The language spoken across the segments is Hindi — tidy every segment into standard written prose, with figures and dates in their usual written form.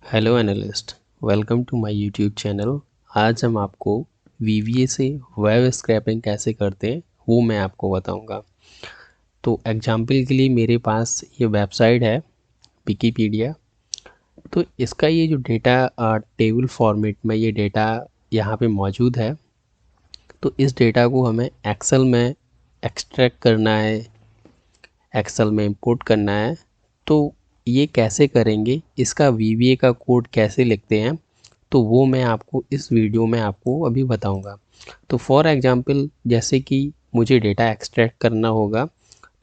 Hello analyst, welcome to my YouTube channel. आज हम आपको VBA से वेब स्क्रैपिंग कैसे करते हैं वो मैं आपको बताऊंगा। तो एग्जांपल के लिए मेरे पास ये वेबसाइट है विकीपीडिया। तो इसका ये जो डेटा टेबल फॉर्मेट में ये डेटा यहाँ पे मौजूद है। तो इस डेटा को हमें एक्सेल में एक्सट्रैक्ट करना है, एक्सेल में इंपोर्ट करना है। तो ये कैसे करेंगे, इसका VBA का कोड कैसे लिखते हैं, तो वो मैं आपको इस वीडियो में आपको अभी बताऊंगा। तो फॉर एग्जांपल जैसे कि मुझे डेटा एक्सट्रैक्ट करना होगा,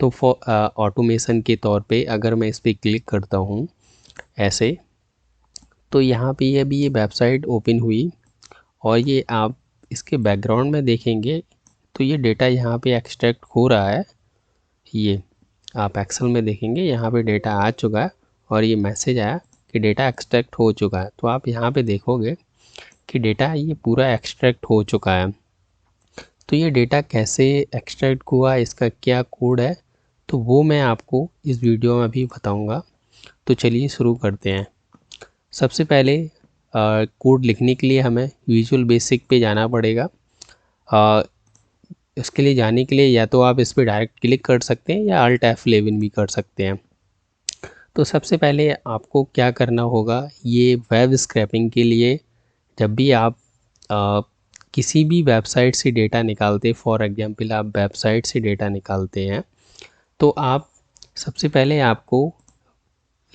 तो फॉर ऑटोमेशन के तौर पे अगर मैं इस पर क्लिक करता हूँ ऐसे, तो यहाँ पे ये अभी ये वेबसाइट ओपन हुई और ये आप इसके बैकग्राउंड में देखेंगे तो ये डेटा यहाँ पे एक्सट्रैक्ट हो रहा है। ये आप एक्सेल में देखेंगे यहाँ पे डेटा आ चुका है और ये मैसेज आया कि डेटा एक्सट्रैक्ट हो चुका है। तो आप यहाँ पे देखोगे कि डेटा ये पूरा एक्सट्रैक्ट हो चुका है। तो ये डेटा कैसे एक्सट्रैक्ट हुआ, इसका क्या कोड है, तो वो मैं आपको इस वीडियो में भी बताऊंगा। तो चलिए शुरू करते हैं। सबसे पहले कोड लिखने के लिए हमें विजुअल बेसिक पे जाना पड़ेगा। इसके लिए जाने के लिए या तो आप इस पर डायरेक्ट क्लिक कर सकते हैं या Alt F11 भी कर सकते हैं। तो सबसे पहले आपको क्या करना होगा, ये वेब स्क्रैपिंग के लिए जब भी आप किसी भी वेबसाइट से डेटा निकालते, फॉर एग्जांपल आप वेबसाइट से डेटा निकालते हैं, तो आप सबसे पहले आपको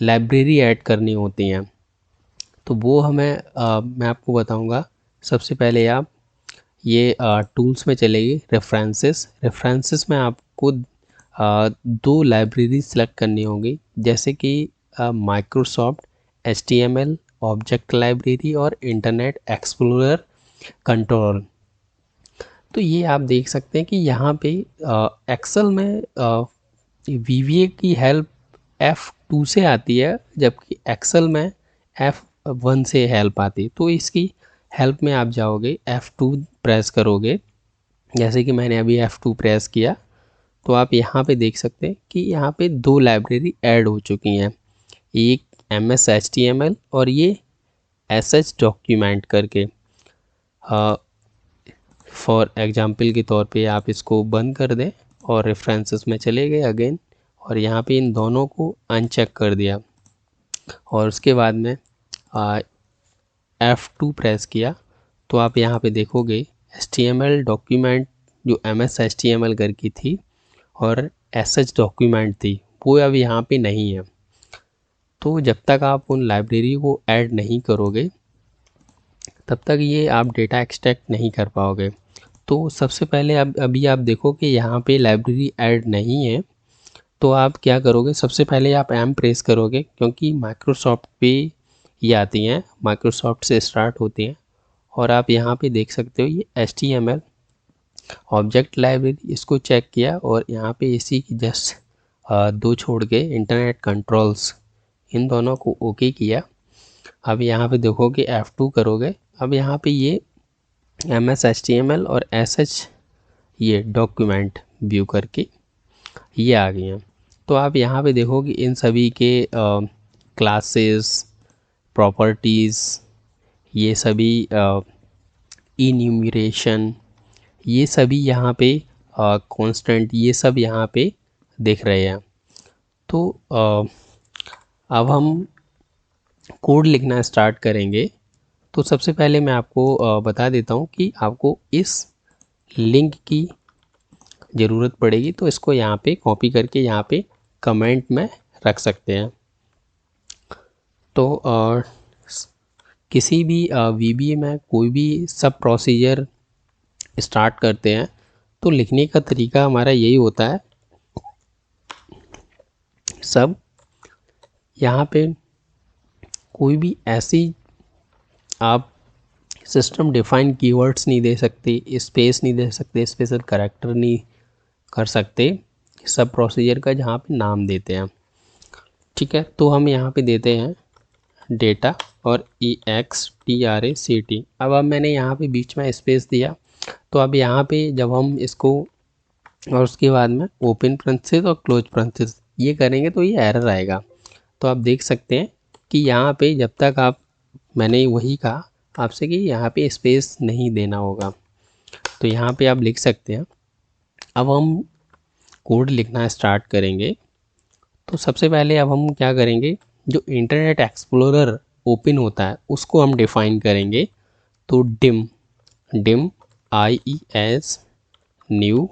लाइब्रेरी ऐड करनी होती हैं। तो वो मैं आपको बताऊंगा। सबसे पहले आप ये टूल्स में चलेगी, रेफरेंसेस में आपको दो लाइब्रेरी सेलेक्ट करनी होगी, जैसे कि माइक्रोसॉफ्ट HTML ऑब्जेक्ट लाइब्रेरी और इंटरनेट एक्सप्लोरर कंट्रोल। तो ये आप देख सकते हैं कि यहाँ पे एक्सेल में VBA की हेल्प F2 से आती है, जबकि एक्सेल में F1 से हेल्प आती है। तो इसकी हेल्प में आप जाओगे, F2 प्रेस करोगे। जैसे कि मैंने अभी F2 प्रेस किया तो आप यहाँ पे देख सकते हैं कि यहाँ पे दो लाइब्रेरी ऐड हो चुकी हैं, एक MS HTML और ये SS डॉक्यूमेंट करके। फॉर एग्जांपल के तौर पे आप इसको बंद कर दें और रेफरेंसेस में चले गए अगेन, और यहाँ पे इन दोनों को अनचेक कर दिया और उसके बाद में F2 प्रेस किया। तो आप यहाँ पे देखोगे HTML डॉक्यूमेंट जो MS HTML करके थी और SS डॉक्यूमेंट थी, वो अब यहाँ पे नहीं है। तो जब तक आप उन लाइब्रेरी को ऐड नहीं करोगे तब तक ये आप डेटा एक्सट्रैक्ट नहीं कर पाओगे। तो सबसे पहले अब अभी आप देखो कि यहाँ पे लाइब्रेरी ऐड नहीं है, तो आप क्या करोगे, सबसे पहले आप M प्रेस करोगे, क्योंकि माइक्रोसॉफ्ट पे ये आती हैं, माइक्रोसॉफ्ट से स्टार्ट होती हैं। और आप यहाँ पे देख सकते हो ये HTML ऑब्जेक्ट लाइब्रेरी, इसको चेक किया और यहाँ पे इसी की जस्ट दो छोड़ के इंटरनेट कंट्रोल्स, इन दोनों को ओके किया। अब यहाँ पे देखो कि F2 करोगे, अब यहाँ पे ये MS HTML और SS ये डॉक्यूमेंट व्यू करके ये आ गए हैं। तो आप यहाँ पे देखो कि इन सभी के क्लासेस, प्रॉपर्टीज़, ये सभी इन्यूमरेशन, ये सभी यहाँ पे कांस्टेंट, ये सब यहाँ पे दिख रहे हैं। तो अब हम कोड लिखना स्टार्ट करेंगे। तो सबसे पहले मैं आपको बता देता हूँ कि आपको इस लिंक की ज़रूरत पड़ेगी, तो इसको यहाँ पे कॉपी करके यहाँ पे कमेंट में रख सकते हैं। तो किसी भी VBA में कोई भी सब प्रोसीजर स्टार्ट करते हैं तो लिखने का तरीका हमारा यही होता है। सब यहाँ पे कोई भी ऐसी आप सिस्टम डिफाइंड कीवर्ड्स नहीं दे सकते, स्पेस नहीं दे सकते, स्पेशल कैरेक्टर नहीं कर सकते सब प्रोसीजर का जहाँ पे नाम देते हैं। ठीक है, तो हम यहाँ पे देते हैं डेटा और EXTRACT। अब मैंने यहाँ पे बीच में स्पेस दिया, तो अब यहाँ पे जब हम इसको और उसके बाद में ओपन पैरेंथेसिस और क्लोज पैरेंथेसिस ये करेंगे तो ये एरर आएगा। तो आप देख सकते हैं कि यहाँ पे जब तक आप, मैंने वही कहा आपसे कि यहाँ पे स्पेस नहीं देना होगा, तो यहाँ पे आप लिख सकते हैं। अब हम कोड लिखना स्टार्ट करेंगे। तो सबसे पहले अब हम क्या करेंगे, जो इंटरनेट एक्सप्लोरर ओपन होता है उसको हम डिफाइन करेंगे। तो डिम, डिम IES न्यू।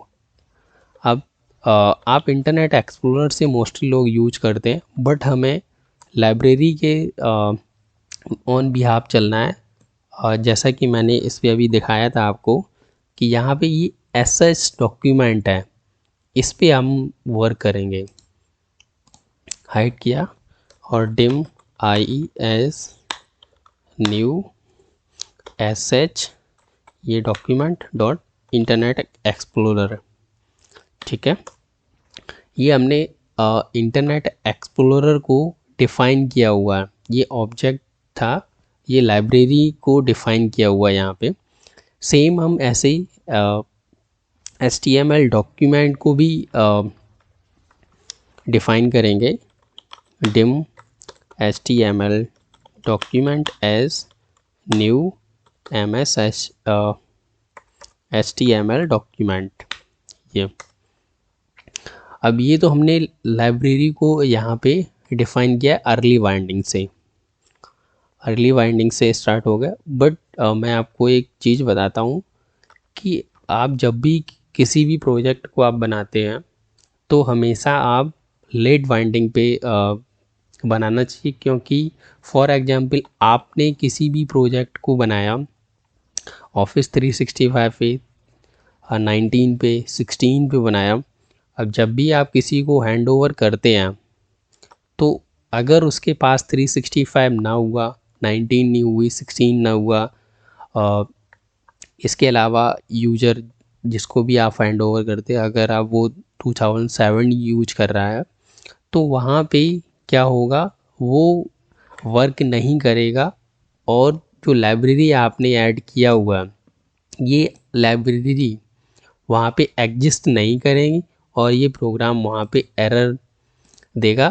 अब आप इंटरनेट एक्सप्लोरर से मोस्टली लोग यूज करते हैं, बट हमें लाइब्रेरी के ऑन बिहाफ चलना है। जैसा कि मैंने इस पे अभी दिखाया था आपको कि यहाँ पे ये SS डॉक्यूमेंट है, इस पे हम वर्क करेंगे। हाइड किया और डिम IES न्यू SH, ये डॉक्यूमेंट डॉट इंटरनेट एक्सप्लोरर। ठीक है, ये हमने इंटरनेट एक्सप्लोरर को डिफ़ाइन किया हुआ है। ये ऑब्जेक्ट था, ये लाइब्रेरी को डिफ़ाइन किया हुआ है यहाँ पे। सेम हम ऐसे ही HTML डॉक्यूमेंट को भी डिफ़ाइन करेंगे। Dim HTML document as new HTML document. ये अब ये तो हमने लाइब्रेरी को यहाँ पे डिफ़ाइन किया अर्ली बाइंडिंग से, अर्ली बाइंडिंग से स्टार्ट हो गया। बट मैं आपको एक चीज़ बताता हूँ कि आप जब भी किसी भी प्रोजेक्ट को आप बनाते हैं तो हमेशा आप लेट बाइंडिंग पे बनाना चाहिए, क्योंकि फॉर एग्जांपल आपने किसी भी प्रोजेक्ट को बनाया ऑफिस 365 पे, 19 पे, 16 पे बनाया। अब जब भी आप किसी को हैंड ओवर करते हैं तो अगर उसके पास 365 ना हुआ, 19 नहीं हुई, 16 ना हुआ, इसके अलावा यूजर जिसको भी आप हैंड ओवर करते हैं अगर आप वो 2007 यूज कर रहा है, तो वहाँ पे क्या होगा, वो वर्क नहीं करेगा। और जो लाइब्रेरी आपने ऐड किया हुआ है ये लाइब्रेरी वहाँ पे एग्जिस्ट नहीं करेगी और ये प्रोग्राम वहाँ पे एरर देगा,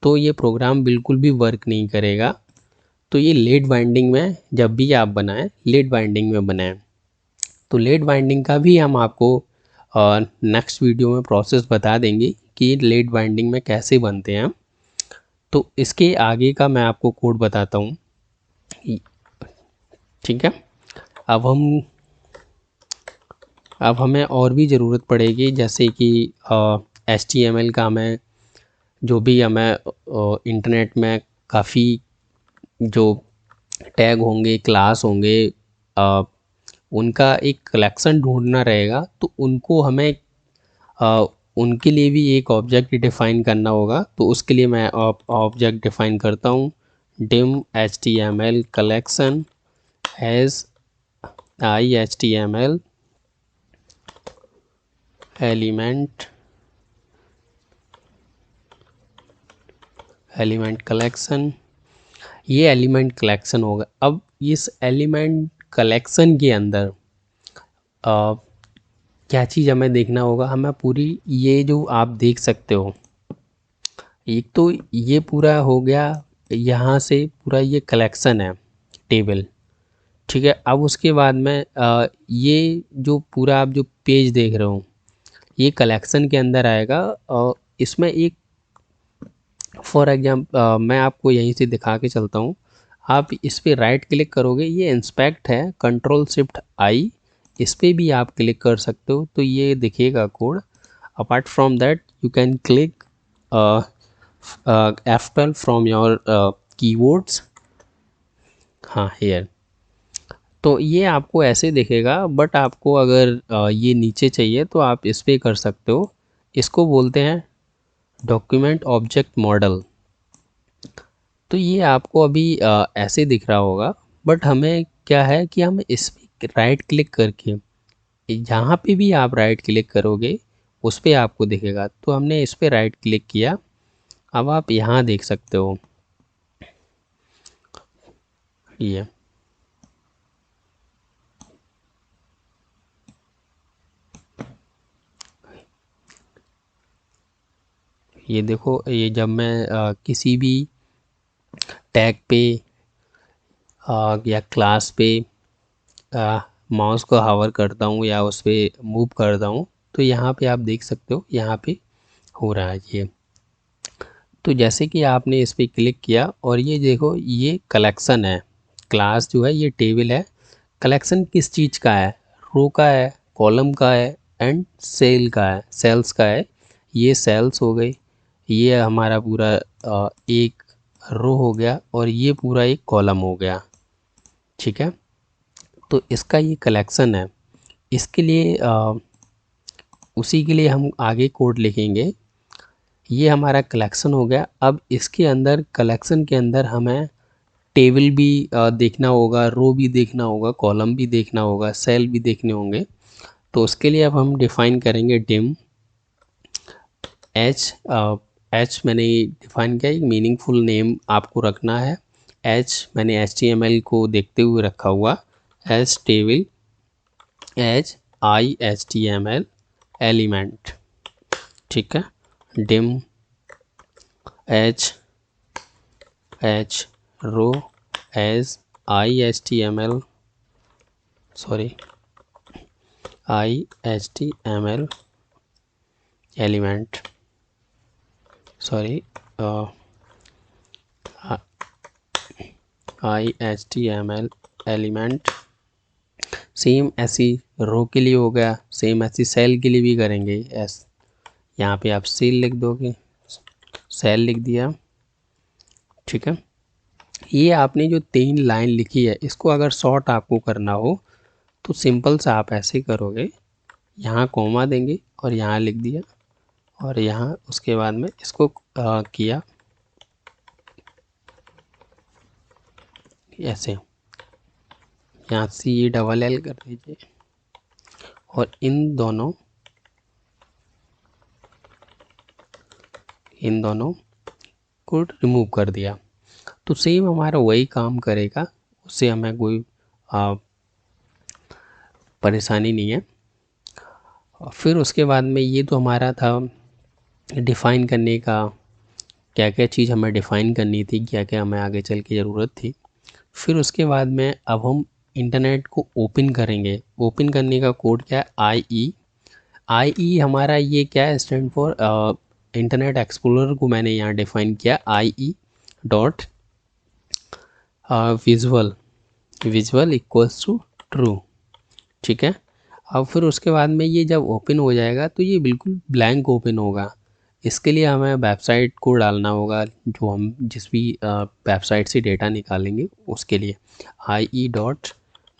तो ये प्रोग्राम बिल्कुल भी वर्क नहीं करेगा। तो ये लेट बाइंडिंग में जब भी आप बनाएं, लेट बाइंडिंग में बनाएं। तो लेट बाइंडिंग का भी हम आपको नेक्स्ट वीडियो में प्रोसेस बता देंगे कि लेट बाइंडिंग में कैसे बनते हैं। तो इसके आगे का मैं आपको कोड बताता हूँ। ठीक है, अब हमें और भी ज़रूरत पड़ेगी, जैसे कि HTML का हमें जो भी हमें इंटरनेट में काफ़ी जो टैग होंगे, क्लास होंगे, उनका एक कलेक्शन ढूंढना रहेगा। तो उनको हमें उनके लिए भी एक ऑब्जेक्ट डिफ़ाइन करना होगा। तो उसके लिए मैं ऑब्जेक्ट डिफ़ाइन करता हूँ। Dim HTML collection as IHTML element collection. ये एलिमेंट कलेक्शन होगा। अब इस एलिमेंट कलेक्शन के अंदर क्या चीज़ हमें देखना होगा, हमें पूरी ये जो आप देख सकते हो, एक तो ये पूरा हो गया, यहाँ से पूरा ये कलेक्शन है, टेबल। ठीक है, अब उसके बाद में ये जो पूरा आप जो पेज देख रहे हो ये कलेक्शन के अंदर आएगा। और इसमें एक फॉर एग्जाम्पल मैं आपको यहीं से दिखा के चलता हूँ। आप इस पर राइट क्लिक करोगे, ये इंस्पेक्ट है, Ctrl+Shift+I, इस पर भी आप क्लिक कर सकते हो तो ये दिखेगा code. Apart from that you can click F12 from your keyboards. हाँ, हेयर। तो ये आपको ऐसे दिखेगा, बट आपको अगर ये नीचे चाहिए तो आप इस पर कर सकते हो। इसको बोलते हैं डॉक्यूमेंट ऑब्जेक्ट मॉडल। तो ये आपको अभी ऐसे दिख रहा होगा, बट हमें क्या है कि हम इस पर राइट क्लिक करके, जहाँ पे भी आप राइट क्लिक करोगे उस पर आपको दिखेगा। तो हमने इस पर राइट क्लिक किया। अब आप यहाँ देख सकते हो ये देखो, ये जब मैं किसी भी टैग पे या क्लास पे माउस को हावर करता हूँ या उस पर मूव करता हूँ तो यहाँ पे आप देख सकते हो यहाँ पे हो रहा है ये। तो जैसे कि आपने इस पर क्लिक किया और ये देखो ये कलेक्शन है, क्लास जो है ये टेबल है। कलेक्शन किस चीज़ का है? रो का है, कॉलम का है एंड सेल का है, सेल्स का है। ये सेल्स हो गई, ये हमारा पूरा एक रो हो गया और ये पूरा एक कॉलम हो गया। ठीक है, तो इसका ये कलेक्शन है। इसके लिए उसी के लिए हम आगे कोड लिखेंगे। ये हमारा कलेक्शन हो गया। अब इसके अंदर कलेक्शन के अंदर हमें टेबल भी देखना होगा, रो भी देखना होगा, कॉलम भी देखना होगा, सेल भी देखने होंगे। तो उसके लिए अब हम डिफ़ाइन करेंगे डिम एच। एच मैंने डिफ़ाइन किया, एक मीनिंगफुल नेम आपको रखना है। एच मैंने HTML को देखते हुए रखा हुआ, H table, H IHTML element. ठीक है, dim H row as IHTML element, IHTML element. Same ऐसी रो के लिए हो गया, सेम ऐसी सेल के लिए भी करेंगे। एस यहाँ पे आप सेल लिख दोगे, सेल लिख दिया। ठीक है, ये आपने जो 3 लाइन लिखी है इसको अगर शॉर्ट आपको करना हो तो सिंपल सा आप ऐसे करोगे, यहाँ कॉमा देंगे और यहाँ लिख दिया और यहाँ उसके बाद में इसको किया ऐसे, यहाँ CELL कर दीजिए और इन दोनों को रिमूव कर दिया। तो सेम हमारा वही काम करेगा, उससे हमें कोई परेशानी नहीं है। फिर उसके बाद में ये तो हमारा था डिफ़ाइन करने का, क्या क्या चीज़ हमें डिफ़ाइन करनी थी, क्या क्या हमें आगे चल के ज़रूरत थी। फिर उसके बाद में अब हम इंटरनेट को ओपन करेंगे। ओपन करने का कोड क्या है? IE हमारा ये क्या है, स्टैंड फॉर इंटरनेट एक्सप्लोरर को मैंने यहाँ डिफ़ाइन किया IE dot visual equals to true. ठीक है, अब फिर उसके बाद में ये जब ओपन हो जाएगा तो ये बिल्कुल ब्लैंक ओपन होगा। इसके लिए हमें वेबसाइट को डालना होगा, जो हम जिस भी वेबसाइट से डेटा निकालेंगे उसके लिए IE डॉट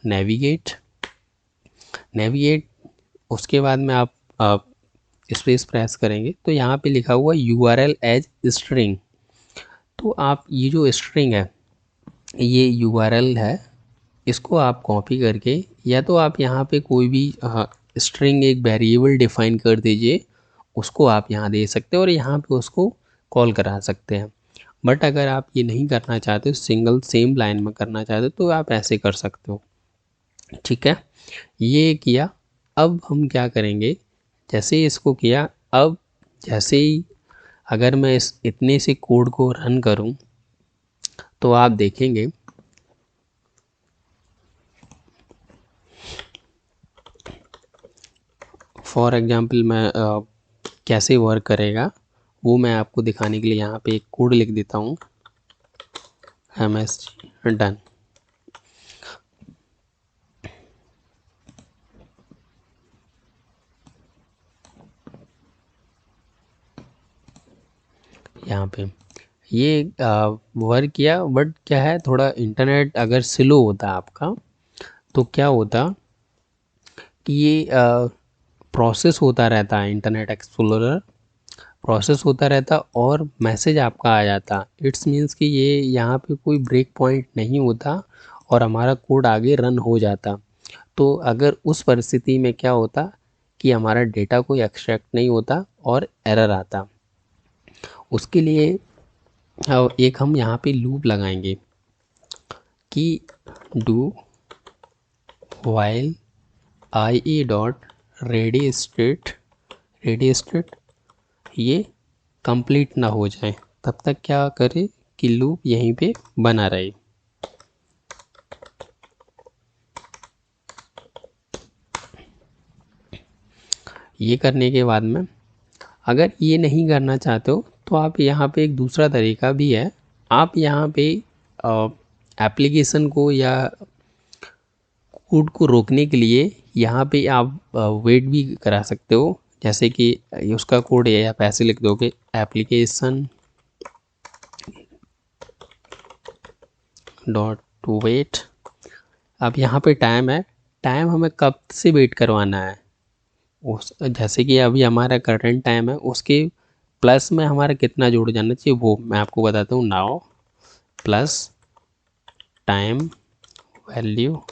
नेविगेट। उसके बाद में आप स्पेस प्रेस करेंगे तो यहाँ पे लिखा हुआ URL एज स्ट्रिंग। तो आप ये जो स्ट्रिंग है, ये URL है, इसको आप कॉपी करके या तो आप यहाँ पे कोई भी स्ट्रिंग एक वेरिएबल डिफाइन कर दीजिए, उसको आप यहाँ दे सकते हो और यहाँ पे उसको कॉल करा सकते हैं। बट अगर आप ये नहीं करना चाहते, सिंगल सेम लाइन में करना चाहते तो आप ऐसे कर सकते हो। ठीक है, ये किया। अब हम क्या करेंगे, जैसे ही इसको किया, अब जैसे ही अगर मैं इस इतने से कोड को रन करूं तो आप देखेंगे फॉर एग्जांपल मैं कैसे वर्क करेगा वो मैं आपको दिखाने के लिए यहाँ पे एक कोड लिख देता हूँ, MSG डन। यहाँ पे ये वर्क किया, बट क्या है, थोड़ा इंटरनेट अगर स्लो होता आपका तो क्या होता कि ये प्रोसेस होता रहता है, इंटरनेट एक्सप्लोरर प्रोसेस होता रहता और मैसेज आपका आ जाता। इट्स मीन्स कि ये यहाँ पे कोई ब्रेक पॉइंट नहीं होता और हमारा कोड आगे रन हो जाता। तो अगर उस परिस्थिति में क्या होता कि हमारा डेटा कोई एक्सट्रैक्ट नहीं होता और एरर आता। उसके लिए एक हम यहाँ पे लूप लगाएंगे कि do while IE dot ready state ये कंप्लीट ना हो जाए तब तक क्या करें कि लूप यहीं पे बना रहे। ये करने के बाद में अगर ये नहीं करना चाहते हो तो आप यहाँ पे एक दूसरा तरीका भी है। आप यहाँ पे एप्लीकेशन को या कोड को रोकने के लिए यहाँ पे आप वेट भी करा सकते हो। जैसे कि उसका कोड है, आप ऐसे लिख दोगे एप्लीकेशन डॉट टू वेट। अब यहाँ पे टाइम है, टाइम हमें कब से वेट करवाना है, उस जैसे कि अभी हमारा करंट टाइम है उसके प्लस में हमारा कितना जुड़ जाना चाहिए वो मैं आपको बताता हूँ। नाउ प्लस टाइम वैल्यू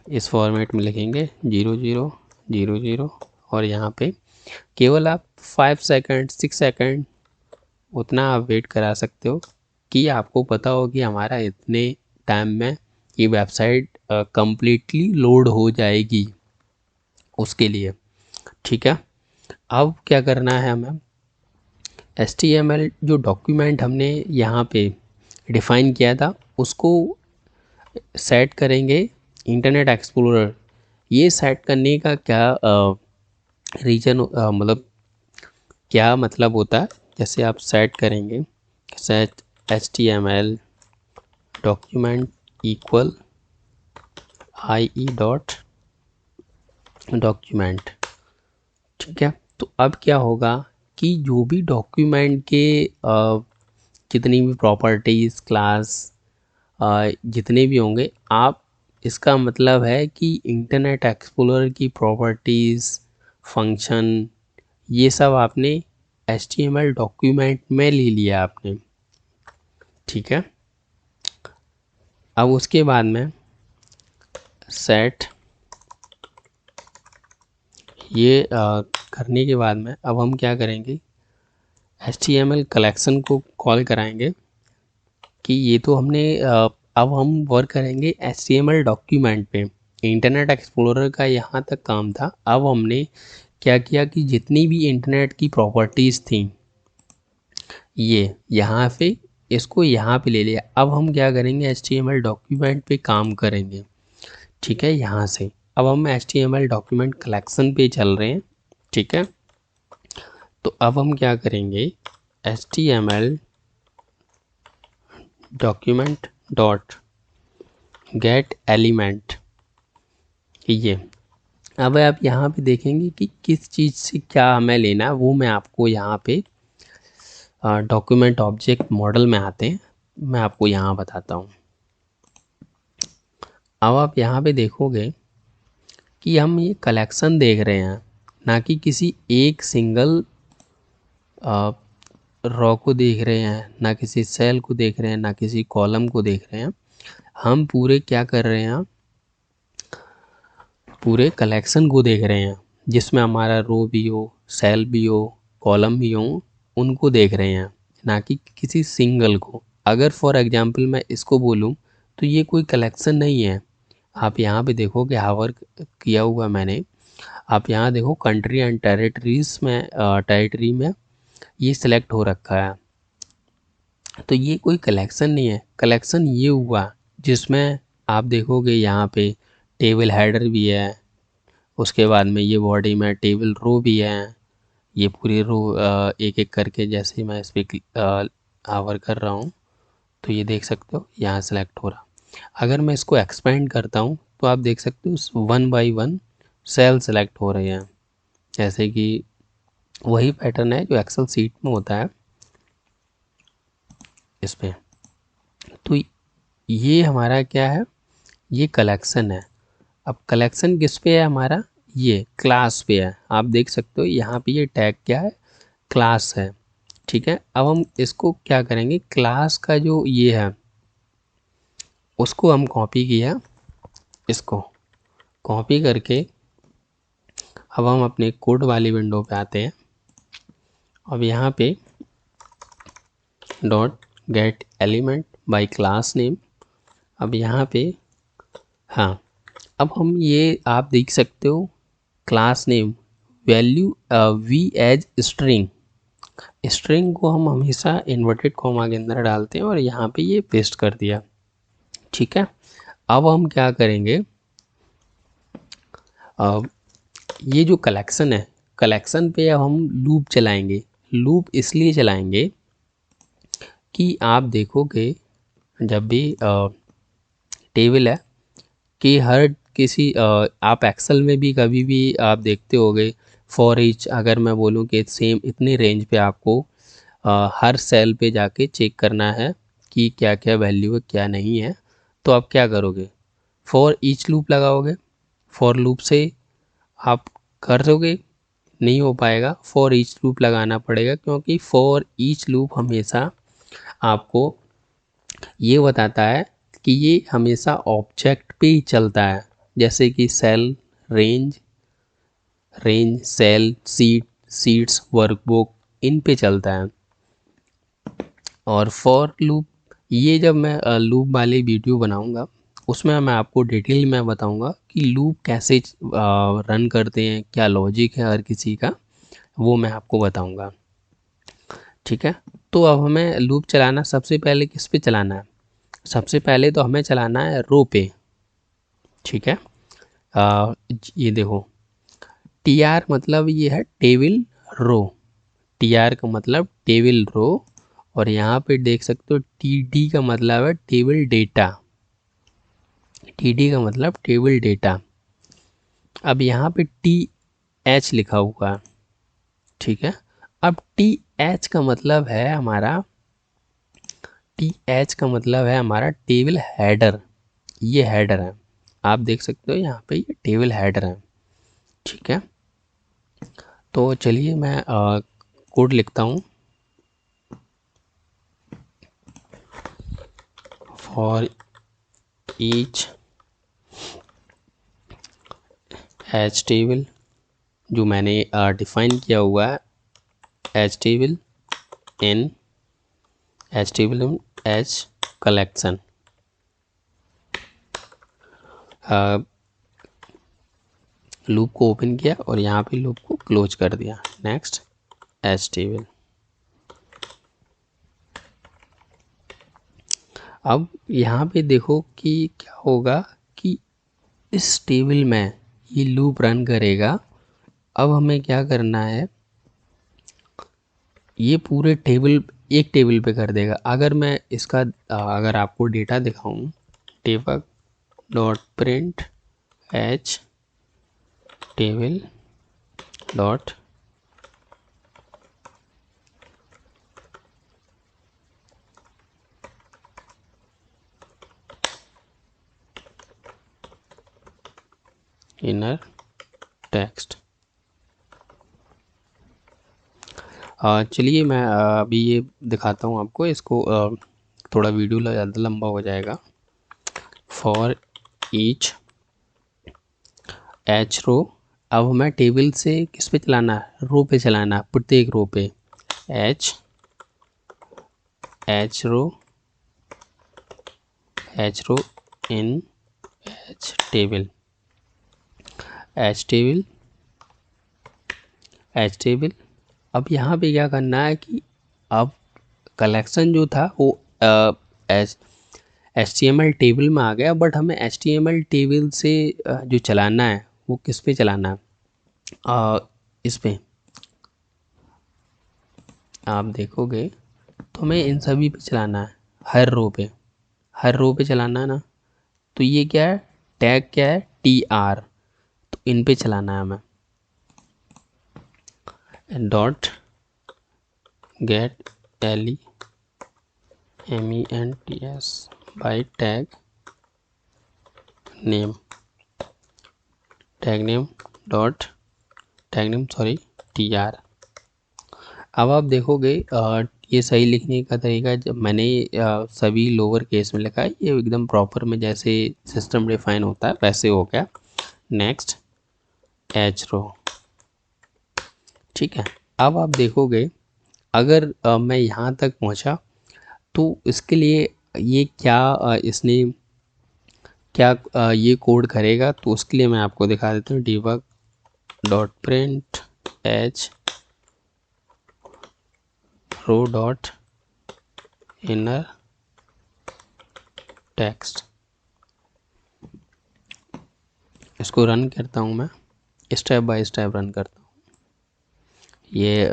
इस फॉर्मेट में लिखेंगे 0000 और यहाँ पे केवल आप 5 सेकंड 6 सेकंड उतना आप वेट करा सकते हो कि आपको पता हो कि हमारा इतने टाइम में ये वेबसाइट कंप्लीटली लोड हो जाएगी उसके लिए। ठीक है, अब क्या करना है हमें, HTML जो डॉक्यूमेंट हमने यहाँ पे डिफ़ाइन किया था उसको सेट करेंगे इंटरनेट एक्सप्लोरर। ये सेट करने का क्या रीजन मतलब क्या मतलब होता है, जैसे आप सेट करेंगे set HTML document equal IE dot document. ठीक है, तो अब क्या होगा कि जो भी डॉक्यूमेंट के जितनी भी प्रॉपर्टीज़ क्लास जितने भी होंगे, आप इसका मतलब है कि इंटरनेट एक्सप्लोरर की प्रॉपर्टीज़ फंक्शन ये सब आपने HTML डॉक्यूमेंट में ले लिया आपने। ठीक है, अब उसके बाद में सेट ये करने के बाद में अब हम क्या करेंगे, HTML कलेक्शन को कॉल कराएंगे कि ये तो हमने अब हम वर्क करेंगे HTML डॉक्यूमेंट पे। इंटरनेट एक्सप्लोरर का यहाँ तक काम था, अब हमने क्या किया कि जितनी भी इंटरनेट की प्रॉपर्टीज़ थी ये यहाँ पे इसको यहाँ पे ले लिया। अब हम क्या करेंगे HTML डॉक्यूमेंट पे काम करेंगे। ठीक है, यहाँ से अब हम HTML डॉक्यूमेंट कलेक्शन पे चल रहे हैं। ठीक है, तो अब हम क्या करेंगे HTML document dot gate element. ये अब आप यहाँ पे देखेंगे कि किस चीज़ से क्या हमें लेना है वो मैं आपको यहाँ पे डॉक्यूमेंट ऑब्जेक्ट मॉडल में आते हैं, मैं आपको यहाँ बताता हूँ। अब आप यहाँ पे देखोगे कि हम ये कलेक्शन देख रहे हैं, ना कि किसी एक सिंगल रो को देख रहे हैं, ना किसी सेल को देख रहे हैं, ना किसी कॉलम को देख रहे हैं। हम पूरे क्या कर रहे हैं, पूरे कलेक्शन को देख रहे हैं जिसमें हमारा रो भी हो, सेल भी हो, कॉलम भी हो, उनको देख रहे हैं, ना कि किसी सिंगल को। अगर फॉर एग्जांपल मैं इसको बोलूं तो ये कोई कलेक्शन नहीं है। आप यहाँ पे देखो कि हावर किया हुआ मैंने, आप यहाँ देखो कंट्री एंड टेरिटरीज में टेरिटरी में ये सिलेक्ट हो रखा है, तो ये कोई कलेक्शन नहीं है। कलेक्शन ये हुआ जिसमें आप देखोगे यहाँ पे टेबल हेडर भी है, उसके बाद में ये बॉडी में टेबल रो भी है। ये पूरी रो एक एक करके जैसे मैं इस पर आवर कर रहा हूँ तो ये देख सकते हो यहाँ सेलेक्ट हो रहा। अगर मैं इसको एक्सपेंड करता हूँ तो आप देख सकते हो 1 बाई 1 सेल सेलेक्ट हो रहे हैं, जैसे कि वही पैटर्न है जो एक्सेल सीट में होता है इस पे। तो ये हमारा क्या है, ये कलेक्शन है। अब कलेक्शन किस पे है हमारा, ये क्लास पे है। आप देख सकते हो यहाँ पे ये टैग क्या है, क्लास है। ठीक है, अब हम इसको क्या करेंगे, क्लास का जो ये है उसको हम कॉपी किया, इसको कॉपी करके अब हम अपने कोड वाली विंडो पे आते हैं। अब यहाँ पे dot gate element by class name, अब यहाँ पे हाँ, अब हम ये आप देख सकते हो class name value v as string, string को हम हमेशा इन्वर्टेड कॉमा के अंदर डालते हैं और यहाँ पे ये पेस्ट कर दिया। ठीक है, अब हम क्या करेंगे, अब ये जो कलेक्शन है, कलेक्शन पे अब हम लूप चलाएंगे। लूप इसलिए चलाएंगे कि आप देखोगे जब भी टेबल है कि हर किसी आप एक्सेल में भी कभी भी आप देखते होगे, फॉर ईच अगर मैं बोलूँ कि सेम इतनी रेंज पे आपको हर सेल पे जाके चेक करना है कि क्या क्या वैल्यू है क्या नहीं है, तो आप क्या करोगे, फॉर ईच लूप लगाओगे। फॉर लूप से आप कर दोगे, नहीं हो पाएगा, फॉर ईच लूप लगाना पड़ेगा, क्योंकि फॉर ईच लूप हमेशा आपको ये बताता है कि ये हमेशा ऑब्जेक्ट पे ही चलता है, जैसे कि cell, range, cell, sheets, workbook, इन पे चलता है। और फॉर लूप, ये जब मैं लूप वाली वीडियो बनाऊंगा उसमें मैं आपको डिटेल में बताऊंगा कि लूप कैसे रन करते हैं, क्या लॉजिक है हर किसी का, वो मैं आपको बताऊंगा। ठीक है, तो अब हमें लूप चलाना सबसे पहले किस पे चलाना है, सबसे पहले तो हमें चलाना है रो पे। ठीक है, ये देखो, टी आर मतलब ये है टेबल रो, टी आर का मतलब टेबल रो, और यहाँ पे देख सकते हो टी डी का मतलब है टेबल डेटा, टी डी का मतलब टेबल डेटा। अब यहाँ पे टी एच लिखा हुआ है। ठीक है, अब टी एच का मतलब है हमारा, टी एच का मतलब है हमारा टेबल हेडर, ये हेडर है, आप देख सकते हो यहाँ पे ये टेबल हेडर है। ठीक है, तो चलिए मैं कोड लिखता हूँ, फॉर ईच एच टेबल, जो मैंने डिफाइन किया हुआ है, एच टेबल इन एच कलेक्शन, लूप को ओपन किया और यहाँ पे लूप को क्लोज कर दिया। Next H table. अब यहाँ पे देखो कि क्या होगा कि इस टेबल में ये लूप रन करेगा। अब हमें क्या करना है, ये पूरे टेबल एक टेबल पे कर देगा। अगर मैं इसका अगर आपको डेटा दिखाऊं, table dot print H table dot inner text, चलिए मैं अभी ये दिखाता हूँ आपको, इसको थोड़ा वीडियो ज़्यादा लंबा हो जाएगा। फॉर ईच एच रो, अब हमें टेबल से किस पे चलाना है, रो पे चलाना है, प्रत्येक रो पे। Each row in each table. अब यहाँ पे क्या करना है कि अब कलेक्शन जो था वो H T M L table में आ गया, बट हमें H T M L table से जो चलाना है वो किस पे चलाना है, इस पे आप देखोगे तो हमें इन सभी पे चलाना है, हर रो पे चलाना है ना। तो ये क्या है, टैग क्या है, टी आर, तो इन पे चलाना है हमें। Dot get L M E N T S by tag name, sorry T R. अब आप देखोगे ये सही लिखने का तरीका, जब मैंने सभी लोअर केस में लिखा है, ये एकदम प्रॉपर में जैसे सिस्टम डिफाइन होता है वैसे हो गया। नेक्स्ट एच रो। ठीक है, अब आप देखोगे अगर मैं यहाँ तक पहुँचा तो इसके लिए ये क्या इसने क्या ये कोड करेगा, तो उसके लिए मैं आपको दिखा देता हूँ। Debug dot print H row dot inner text. इसको रन करता हूँ मैं, स्टेप बाय स्टेप रन करता हूँ। ये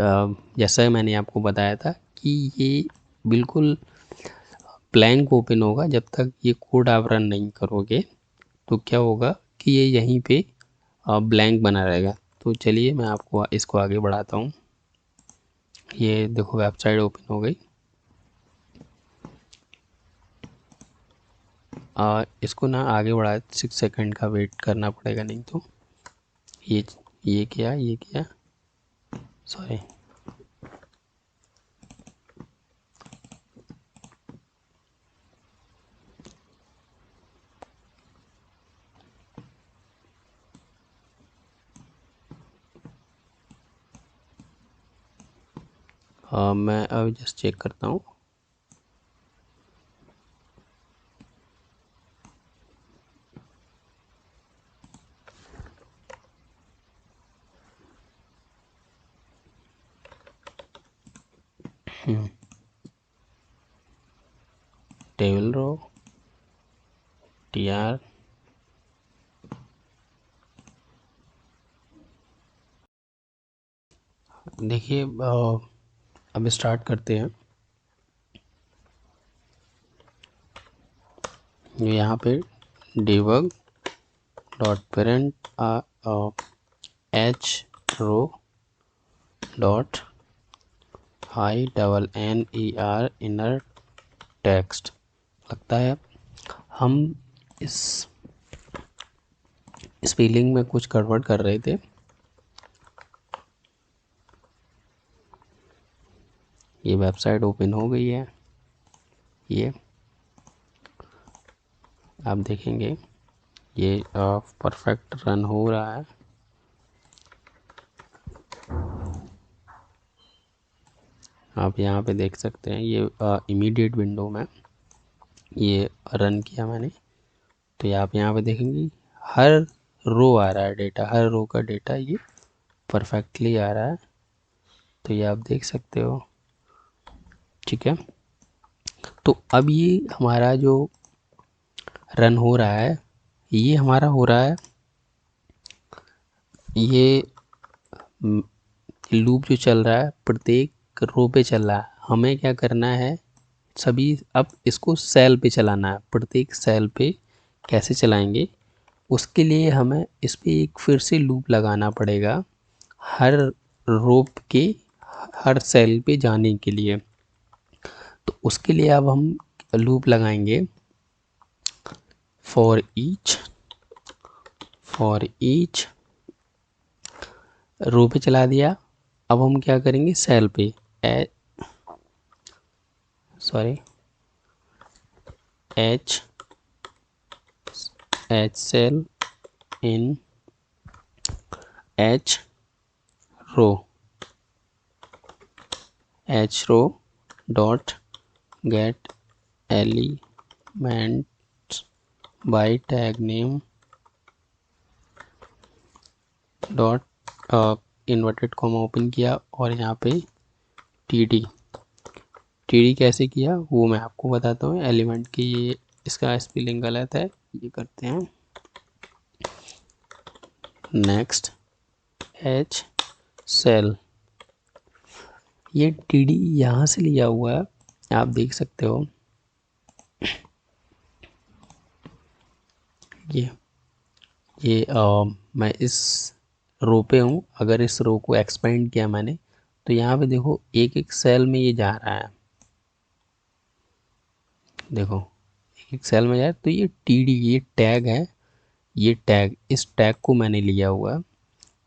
जैसा मैंने आपको बताया था कि ये बिल्कुल ब्लैंक ओपन होगा जब तक ये कोड आप रन नहीं करोगे। तो क्या होगा कि ये यहीं पे ब्लैंक बना रहेगा। तो चलिए मैं आपको इसको आगे बढ़ाता हूँ। ये देखो वेबसाइट ओपन हो गई। इसको ना आगे बढ़ा 6 सेकंड का वेट करना पड़ेगा, नहीं तो ये किया सॉरी। मैं अभी जस्ट चेक करता हूँ। टेबल रो tr देखिए अब स्टार्ट करते हैं। यहाँ पे debug dot parent H row dot INNER inner text. लगता है हम इस स्पेलिंग में कुछ गड़बड़ कर रहे थे। ये वेबसाइट ओपन हो गई है। ये आप देखेंगे ये परफेक्ट रन हो रहा है। आप यहाँ पे देख सकते हैं ये इमीडिएट विंडो में ये रन किया मैंने। तो ये आप यहाँ पे देखेंगे हर रो आ रहा है डेटा, हर रो का डेटा ये परफेक्टली आ रहा है। तो ये आप देख सकते हो, ठीक है। तो अब ये हमारा जो रन हो रहा है, ये हमारा हो रहा है, ये लूप जो चल रहा है प्रत्येक रो पे चल रहा है। हमें क्या करना है, सभी अब इसको सेल पे चलाना है। प्रत्येक सेल पे कैसे चलाएंगे, उसके लिए हमें इस पे एक फिर से लूप लगाना पड़ेगा हर रो के हर सेल पे जाने के लिए। तो उसके लिए अब हम लूप लगाएंगे फॉर ईच रो पे चला दिया। अब हम क्या करेंगे सेल पे each cell in each row dot get elements by tag name dot inverted comma open किया और यहाँ पे टी कैसे किया वो मैं आपको बताता हूँ। एलिमेंट की ये इसका स्पेलिंग गलत है, ये करते हैं नेक्स्ट एच सेल। ये टी यहाँ से लिया हुआ है, आप देख सकते हो। ये मैं इस रो पे हूँ। अगर इस रो को एक्सपेंड किया मैंने तो यहाँ पे देखो एक एक सेल में ये जा रहा है। देखो एक एक सेल में जा रहा है। तो ये ये टैग है, ये टैग, इस टैग को मैंने लिया हुआ है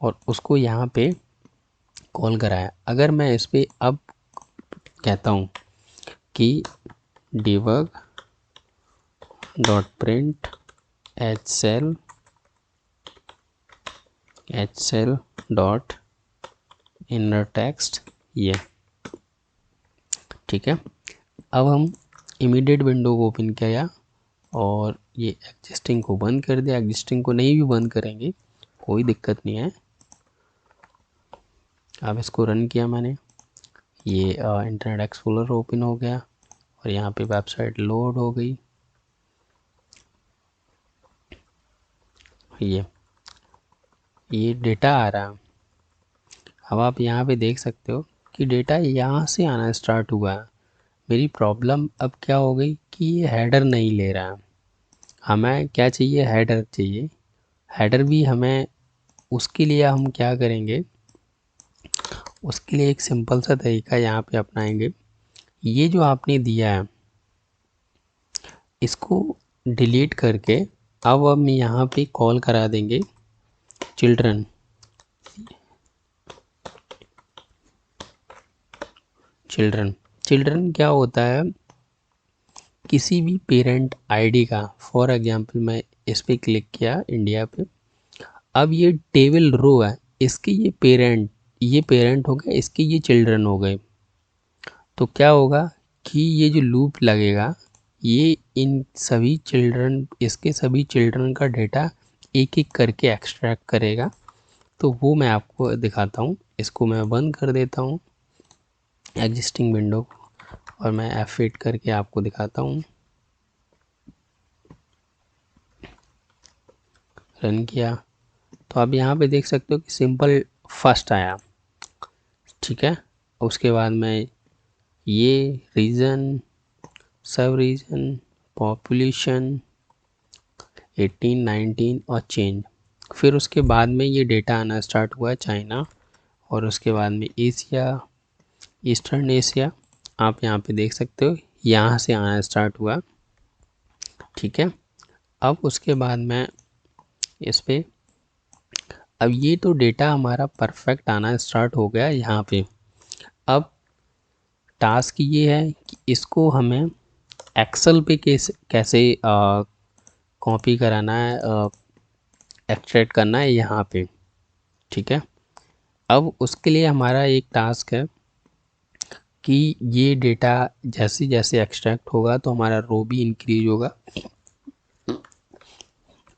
और उसको यहाँ पे कॉल कराया। अगर मैं इस पे अब कहता हूँ कि debug dot print each cell dot inner text, ये ठीक है। अब हम इमीडिएट विंडो को ओपन किया और ये एग्जिस्टिंग को बंद कर दिया। एग्जिस्टिंग को नहीं भी बंद करेंगे कोई दिक्कत नहीं है। अब इसको रन किया मैंने, ये इंटरनेट एक्सप्लोरर ओपन हो गया और यहाँ पे वेबसाइट लोड हो गई। ये डेटा आ रहा है। अब आप यहाँ पे देख सकते हो कि डेटा यहाँ से आना स्टार्ट हुआ है। मेरी प्रॉब्लम अब क्या हो गई कि ये हेडर नहीं ले रहा है। हमें क्या चाहिए, हेडर चाहिए। हेडर भी हमें, उसके लिए हम क्या करेंगे, उसके लिए एक सिंपल सा तरीका यहाँ पे अपनाएंगे। ये जो आपने दिया है इसको डिलीट करके अब हम यहाँ पे कॉल करा देंगे चिल्ड्रन। चिल्ड्रन क्या होता है, किसी भी पेरेंट आईडी का। फॉर एग्जांपल मैं इस पर क्लिक किया इंडिया पे, अब ये टेबल रो है, इसके ये पेरेंट हो गए, इसके ये चिल्ड्रन हो गए। तो क्या होगा कि ये जो लूप लगेगा ये इन सभी चिल्ड्रन, इसके सभी चिल्ड्रन का डेटा एक एक करके एक्सट्रैक्ट करेगा। तो वो मैं आपको दिखाता हूँ। इसको मैं बंद कर देता हूँ एग्जिस्टिंग विंडो को, और मैं F8 करके आपको दिखाता हूँ। रन किया तो आप यहाँ पे देख सकते हो कि सिंपल फर्स्ट आया, ठीक है। उसके बाद में ये रीजन, सब रीजन, पॉपुलेशन 18 19 और चेंज। फिर उसके बाद में ये डेटा आना स्टार्ट हुआ चाइना, और उसके बाद में एशिया, ईस्टर्न एशिया। आप यहाँ पे देख सकते हो यहाँ से आना स्टार्ट हुआ, ठीक है। अब उसके बाद में इस पे, अब ये तो डेटा हमारा परफेक्ट आना स्टार्ट हो गया यहाँ पे। अब टास्क ये है कि इसको हमें एक्सेल पे कैसे कॉपी कराना है, एक्सट्रैक्ट करना है यहाँ पे, ठीक है। अब उसके लिए हमारा एक टास्क है कि ये डेटा जैसे जैसे एक्सट्रैक्ट होगा तो हमारा रो भी इंक्रीज होगा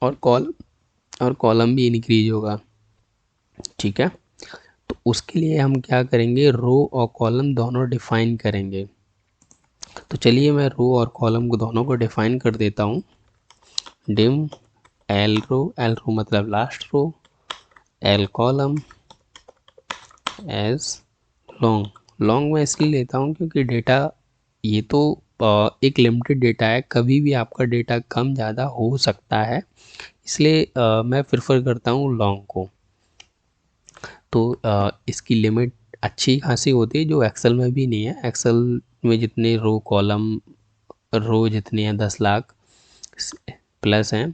और कॉलम भी इंक्रीज होगा, ठीक है। तो उसके लिए हम क्या करेंगे, रो और कॉलम दोनों डिफाइन करेंगे। तो चलिए मैं रो और कॉलम को दोनों को डिफाइन कर देता हूँ। डिम एल रो मतलब last row, L column as long मैं इसलिए लेता हूँ क्योंकि डेटा ये तो एक लिमिटेड डेटा है, कभी भी आपका डेटा कम ज़्यादा हो सकता है, इसलिए मैं प्रेफर करता हूँ लॉन्ग को। तो इसकी लिमिट अच्छी खासी होती है जो एक्सेल में भी नहीं है। एक्सेल में जितने रो जितने हैं 10 लाख प्लस हैं,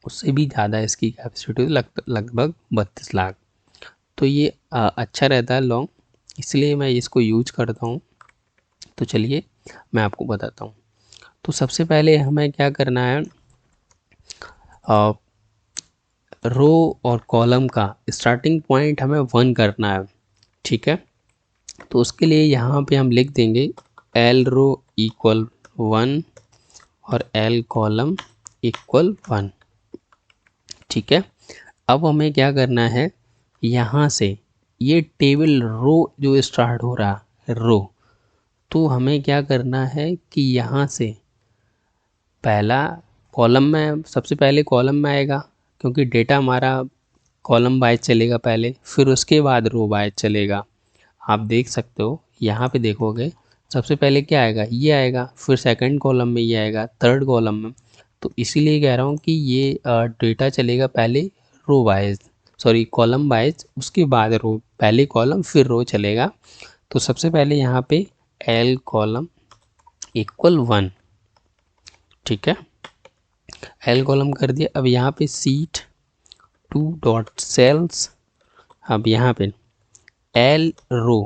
उससे भी ज़्यादा इसकी कैपेसिटी लगभग 32 लाख। तो ये अच्छा रहता है लॉन्ग, इसलिए मैं इसको यूज करता हूँ। तो चलिए मैं आपको बताता हूँ। तो सबसे पहले हमें क्या करना है, रो और कॉलम का स्टार्टिंग पॉइंट हमें 1 करना है, ठीक है। तो उसके लिए यहाँ पे हम लिख देंगे एल रो इक्वल 1 और एल कॉलम इक्वल 1, ठीक है। अब हमें क्या करना है, यहाँ से ये टेबल रो जो स्टार्ट हो रहा है रो, तो हमें क्या करना है कि यहाँ से पहला कॉलम में, सबसे पहले कॉलम में आएगा क्योंकि डेटा हमारा कॉलम वाइज चलेगा पहले, फिर उसके बाद रो वाइज चलेगा। आप देख सकते हो यहाँ पे देखोगे सबसे पहले क्या आएगा, ये आएगा, फिर सेकंड कॉलम में ये आएगा, थर्ड कॉलम में। तो इसीलिए कह रहा हूँ कि ये डेटा चलेगा पहले row wise, sorry column wise, उसके बाद रो, पहले कॉलम फिर रो चलेगा। तो सबसे पहले यहाँ पे एल कॉलम इक्वल 1, ठीक है। एल कॉलम कर दिया। अब यहाँ पे सीट 2 डॉट सेल्स, अब यहाँ पे एल रो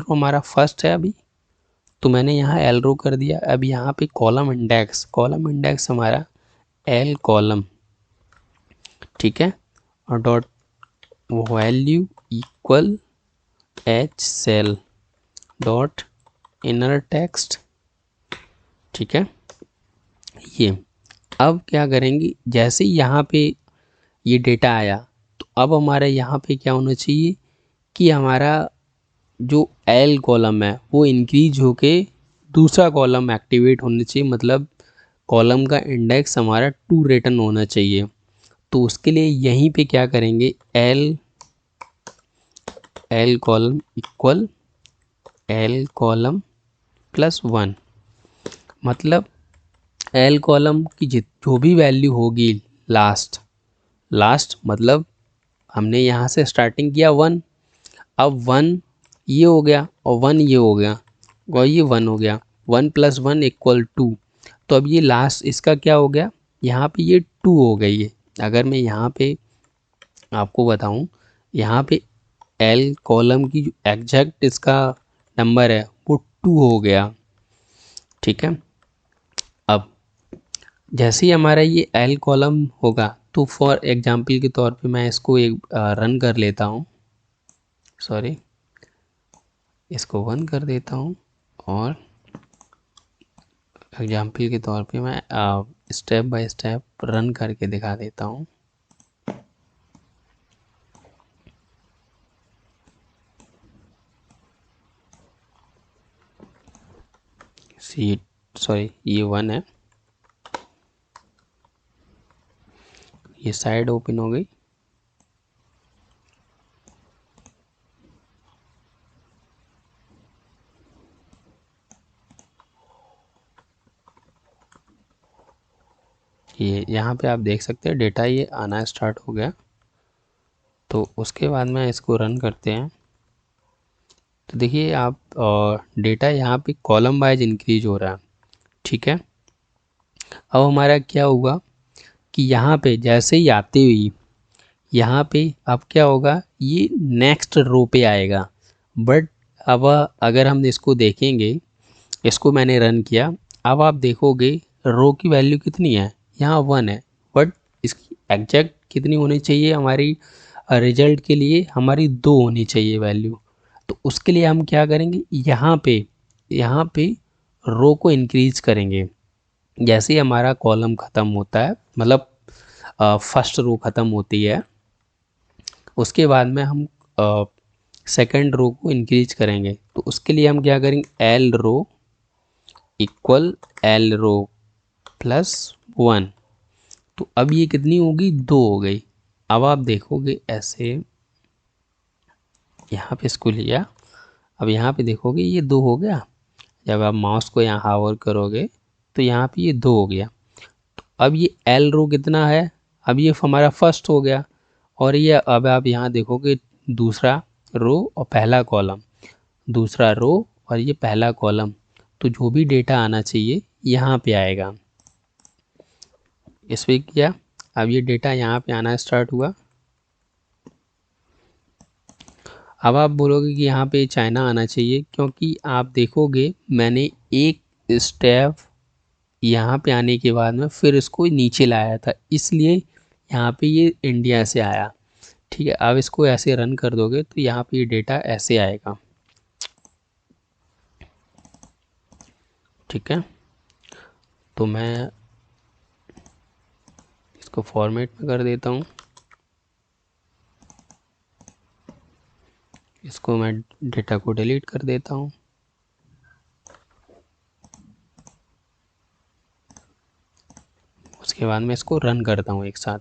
हमारा फर्स्ट है अभी, तो मैंने यहाँ एल रो कर दिया। अब यहाँ पे कॉलम इंडेक्स हमारा एल कॉलम, ठीक है, और dot value equal each cell dot inner text, ठीक है। ये अब क्या करेंगे, जैसे ही यहाँ पे ये डेटा आया तो अब हमारे यहाँ पे क्या होना चाहिए कि हमारा जो एल कॉलम है वो इंक्रीज होके दूसरा कॉलम एक्टिवेट होने चाहिए, मतलब कॉलम का इंडेक्स हमारा 2 रिटर्न होना चाहिए। तो उसके लिए यहीं पे क्या करेंगे, L L column equal L column plus 1, मतलब एल कॉलम की जो भी वैल्यू होगी लास्ट लास्ट मतलब हमने यहाँ से स्टार्टिंग किया 1, अब 1 ये हो गया और 1 ये हो गया और ये 1 हो गया, 1 + 1 = 2। तो अब ये लास्ट इसका क्या हो गया, यहाँ पे ये 2 हो गई है। अगर मैं यहाँ पे आपको बताऊँ, यहाँ पे एल कॉलम की जो एग्जैक्ट इसका नंबर है वो 2 हो गया। ठीक है, अब जैसे ही हमारा ये एल कॉलम होगा तो फॉर एग्जांपल के तौर पे मैं इसको एक रन कर लेता हूँ, सॉरी इसको 1 कर देता हूँ और एग्जांपल के तौर पे मैं स्टेप बाय स्टेप रन करके दिखा देता हूँ। सी सॉरी ये 1 है, ये साइड ओपन हो गई। ये यहाँ पे आप देख सकते हैं डेटा ये आना स्टार्ट हो गया। तो उसके बाद में इसको रन करते हैं तो देखिए आप डेटा यहाँ पे कॉलम वाइज इंक्रीज हो रहा है। ठीक है, अब हमारा क्या हुआ कि यहाँ पे जैसे ही आते हुई यहाँ पे अब क्या होगा, ये नेक्स्ट रो पे आएगा। बट अब अगर हम इसको देखेंगे, इसको मैंने रन किया, अब आप देखोगे रो की वैल्यू कितनी है, यहाँ 1 है, बट इसकी एग्जैक्ट कितनी होनी चाहिए हमारी रिजल्ट के लिए, हमारी 2 होनी चाहिए वैल्यू। तो उसके लिए हम क्या करेंगे, यहाँ पे रो को इंक्रीज करेंगे। जैसे ही हमारा कॉलम ख़त्म होता है, मतलब फर्स्ट रो ख़त्म होती है, उसके बाद में हम सेकंड रो को इंक्रीज करेंगे। तो उसके लिए हम क्या करेंगे, एल रो इक्वल एल रो प्लस 1। तो अब ये कितनी होगी, 2 हो गई। अब आप देखोगे ऐसे, यहाँ पे इसको लिया, अब यहाँ पे देखोगे ये 2 हो गया। जब आप माउस को यहाँ हावर करोगे तो यहाँ पे ये 2 हो गया। तो अब ये एल रो कितना है, अब ये हमारा फर्स्ट हो गया। और ये अब आप यहाँ देखोगे दूसरा रो और पहला कॉलम, दूसरा रो और ये पहला कॉलम, तो जो भी डेटा आना चाहिए यहाँ पे आएगा। इस पे किया, अब ये डेटा यहाँ पे आना स्टार्ट हुआ। अब आप बोलोगे कि यहाँ पे चाइना आना चाहिए, क्योंकि आप देखोगे मैंने एक स्टेप यहाँ पे आने के बाद में फिर इसको नीचे लाया था, इसलिए यहाँ पे ये इंडिया से आया। ठीक है, अब इसको ऐसे रन कर दोगे तो यहाँ पे ये डेटा ऐसे आएगा। ठीक है, तो मैं इसको फॉर्मेट में कर देता हूँ, इसको मैं डेटा को डिलीट कर देता हूँ। उसके बाद मैं इसको रन करता हूँ एक साथ।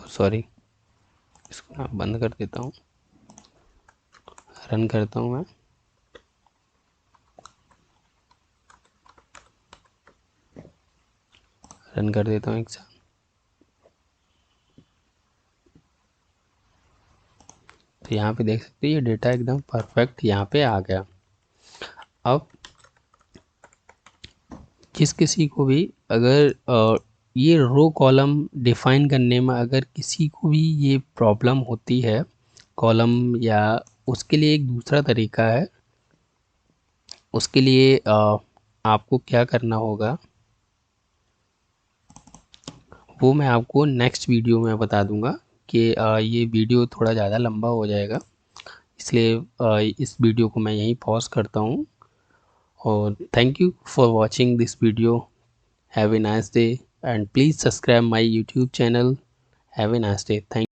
सॉरी, इसको मैं बंद कर देता हूँ, रन करता हूँ मैं। रन कर देता हूँ एक साथ। तो यहाँ पे देख सकते हैं ये डेटा एकदम परफेक्ट यहाँ पे आ गया। अब जिस किसी को भी अगर ये रो कॉलम डिफाइन करने में अगर किसी को भी ये प्रॉब्लम होती है कॉलम, या उसके लिए एक दूसरा तरीका है। उसके लिए आपको क्या करना होगा वो मैं आपको नेक्स्ट वीडियो में बता दूंगा कि ये वीडियो थोड़ा ज़्यादा लंबा हो जाएगा, इसलिए इस वीडियो को मैं यहीं पॉज करता हूँ। और thank you for watching this video. Have a nice day and please subscribe my YouTube channel. Have a nice day. Thank